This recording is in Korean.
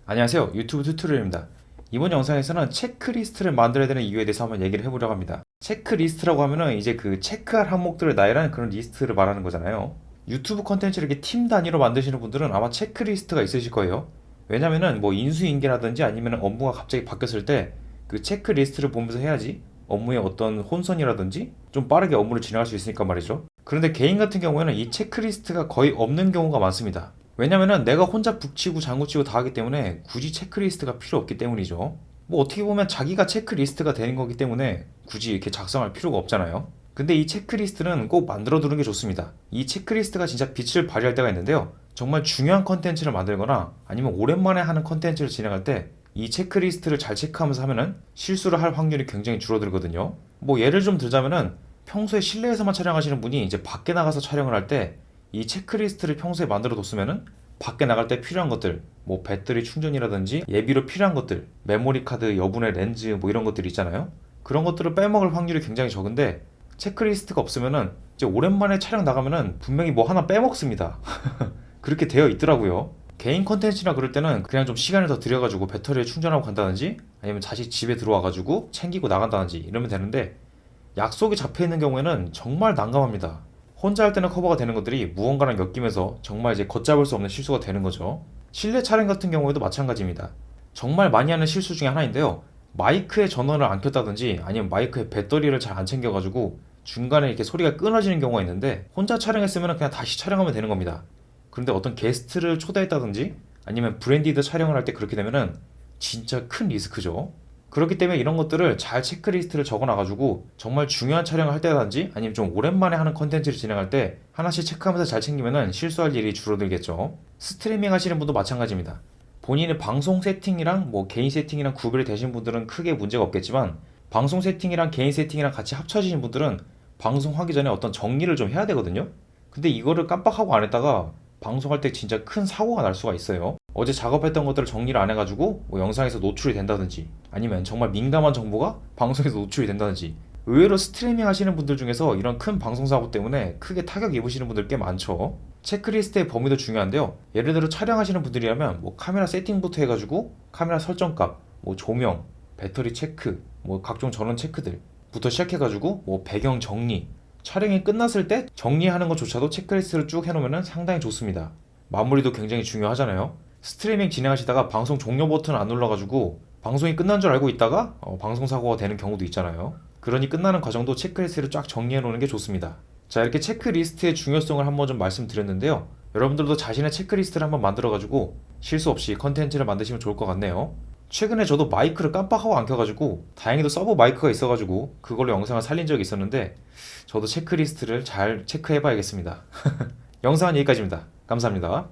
안녕하세요. 유튜브 튜토리얼입니다. 이번 영상에서는 체크리스트를 만들어야 되는 이유에 대해서 한번 얘기를 해보려고 합니다. 체크리스트라고 하면은 이제 그 체크할 항목들을 나열하는 그런 리스트를 말하는 거잖아요. 유튜브 컨텐츠를 이렇게 팀 단위로 만드시는 분들은 아마 체크리스트가 있으실 거예요. 왜냐면은 뭐 인수인계라든지 아니면 업무가 갑자기 바뀌었을 때 그 체크리스트를 보면서 해야지 업무의 어떤 혼선이라든지 좀 빠르게 업무를 진행할 수 있으니까 말이죠. 그런데 개인 같은 경우에는 이 체크리스트가 거의 없는 경우가 많습니다. 왜냐면은 내가 혼자 북치고 장구치고 다 하기 때문에 굳이 체크리스트가 필요 없기 때문이죠. 뭐 어떻게 보면 자기가 체크리스트가 되는 거기 때문에 굳이 이렇게 작성할 필요가 없잖아요. 근데 이 체크리스트는 꼭 만들어 두는 게 좋습니다. 이 체크리스트가 진짜 빛을 발휘할 때가 있는데요. 정말 중요한 컨텐츠를 만들거나 아니면 오랜만에 하는 컨텐츠를 진행할 때 이 체크리스트를 잘 체크하면서 하면은 실수를 할 확률이 굉장히 줄어들거든요. 뭐 예를 좀 들자면은 평소에 실내에서만 촬영하시는 분이 이제 밖에 나가서 촬영을 할 때 이 체크리스트를 평소에 만들어 뒀으면은 밖에 나갈 때 필요한 것들, 뭐 배터리 충전이라든지 예비로 필요한 것들, 메모리 카드, 여분의 렌즈 뭐 이런 것들 있잖아요. 그런 것들을 빼먹을 확률이 굉장히 적은데 체크리스트가 없으면은 이제 오랜만에 촬영 나가면은 분명히 뭐 하나 빼먹습니다. 그렇게 되어 있더라고요. 개인 컨텐츠나 그럴 때는 그냥 좀 시간을 더 들여가지고 배터리를 충전하고 간다든지 아니면 다시 집에 들어와가지고 챙기고 나간다든지 이러면 되는데 약속이 잡혀 있는 경우에는 정말 난감합니다. 혼자 할 때는 커버가 되는 것들이 무언가랑 엮이면서 정말 이제 걷잡을 수 없는 실수가 되는 거죠. 실내 촬영 같은 경우에도 마찬가지입니다. 정말 많이 하는 실수 중에 하나인데요. 마이크에 전원을 안 켰다든지 아니면 마이크에 배터리를 잘 안 챙겨가지고 중간에 이렇게 소리가 끊어지는 경우가 있는데 혼자 촬영했으면 그냥 다시 촬영하면 되는 겁니다. 그런데 어떤 게스트를 초대했다든지 아니면 브랜디드 촬영을 할 때 그렇게 되면은 진짜 큰 리스크죠. 그렇기 때문에 이런 것들을 잘 체크리스트를 적어놔가지고 정말 중요한 촬영을 할 때라든지 아니면 좀 오랜만에 하는 컨텐츠를 진행할 때 하나씩 체크하면서 잘 챙기면은 실수할 일이 줄어들겠죠. 스트리밍 하시는 분도 마찬가지입니다. 본인의 방송 세팅이랑 뭐 개인 세팅이랑 구별이 되신 분들은 크게 문제가 없겠지만 방송 세팅이랑 개인 세팅이랑 같이 합쳐지신 분들은 방송하기 전에 어떤 정리를 좀 해야 되거든요. 근데 이거를 깜빡하고 안 했다가 방송할 때 진짜 큰 사고가 날 수가 있어요. 어제 작업했던 것들을 정리를 안 해가지고 뭐 영상에서 노출이 된다든지 아니면 정말 민감한 정보가 방송에서 노출이 된다든지 의외로 스트리밍 하시는 분들 중에서 이런 큰 방송사고 때문에 크게 타격 입으시는 분들 꽤 많죠. 체크리스트의 범위도 중요한데요. 예를 들어 촬영하시는 분들이라면 뭐 카메라 세팅부터 해가지고 카메라 설정값, 뭐 조명, 배터리 체크, 뭐 각종 전원 체크들부터 시작해가지고 뭐 배경 정리, 촬영이 끝났을 때 정리하는 것조차도 체크리스트를 쭉 해놓으면 상당히 좋습니다. 마무리도 굉장히 중요하잖아요. 스트리밍 진행하시다가 방송 종료 버튼 안 눌러가지고 방송이 끝난 줄 알고 있다가 방송 사고가 되는 경우도 있잖아요. 그러니 끝나는 과정도 체크리스트를 쫙 정리해 놓는 게 좋습니다. 자, 이렇게 체크리스트의 중요성을 한번 좀 말씀드렸는데요. 여러분들도 자신의 체크리스트를 한번 만들어가지고 실수 없이 컨텐츠를 만드시면 좋을 것 같네요. 최근에 저도 마이크를 깜빡하고 안 켜가지고 다행히도 서브 마이크가 있어가지고 그걸로 영상을 살린 적이 있었는데 저도 체크리스트를 잘 체크해 봐야겠습니다. 영상은 여기까지입니다. 감사합니다.